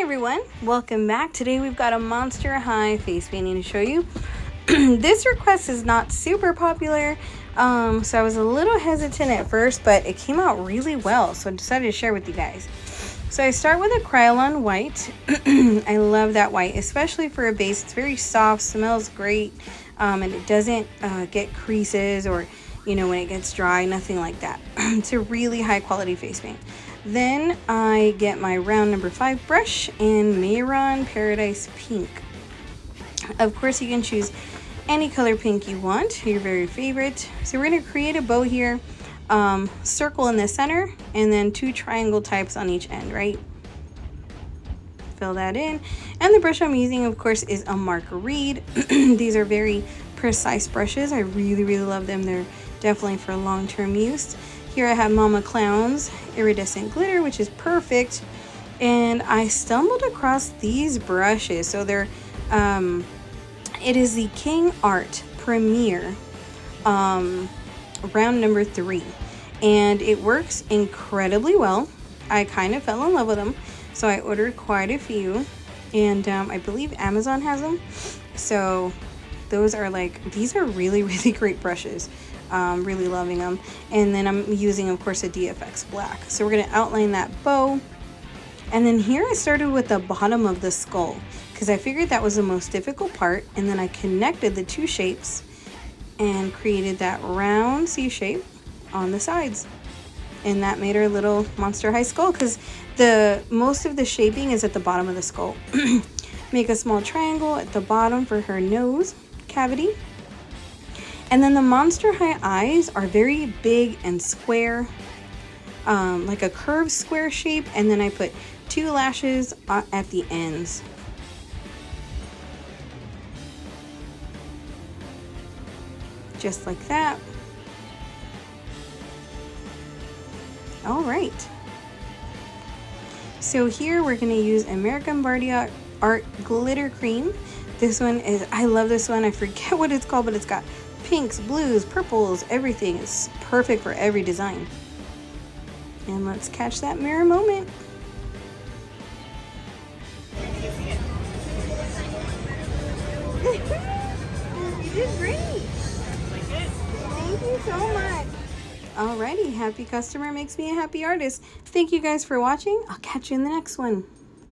everyone, welcome back. Today we've got a Monster High face painting to show you. This request is not super popular, so I was a little hesitant at first, but it came out really well, so I decided to share with you guys. So I start with a Kryolan white. I love that white, especially for a base. It's very soft, smells great, and it doesn't get creases or, you know, when it gets dry, nothing like that. It's a really high quality face paint. Then I get my round number 5 brush in Mehron Paradise Pink. Of course, you can choose any color pink you want, your very favorite. So we're going to create a bow here, circle in the center, and then 2 triangle types on each end, right? Fill that in. And the brush I'm using, of course, is a marker Reid. These are very precise brushes. I really love them. They're definitely for long-term use. Here I have Mama Clown's iridescent glitter, which is perfect. And I stumbled across these brushes. So they're, it is the KingArt Premium, round number 3. And it works incredibly well. I kind of fell in love with them. So I ordered quite a few. And I believe Amazon has them. So those are like, these are really great brushes. Really loving them. And then I'm using, of course, a DFX black. So we're going to outline that bow. And then here I started with the bottom of the skull because I figured that was the most difficult part. And then I connected the 2 shapes and created that round C shape on the sides. And that made our little Monster High skull because most of the shaping is at the bottom of the skull. Make a small triangle at the bottom for her nose cavity. And then the Monster High eyes are very big and square, like a curved square shape. And then I put 2 lashes at the ends. Just like that. All right. So here we're going to use American Art Glitter Cream. This one is, I love this one. I forget what it's called, but it's got pinks, blues, purples, everything. It's perfect for every design. And let's catch that mirror moment. You did great. Thank you so much. Alrighty, happy customer makes me a happy artist. Thank you guys for watching. I'll catch you in the next one.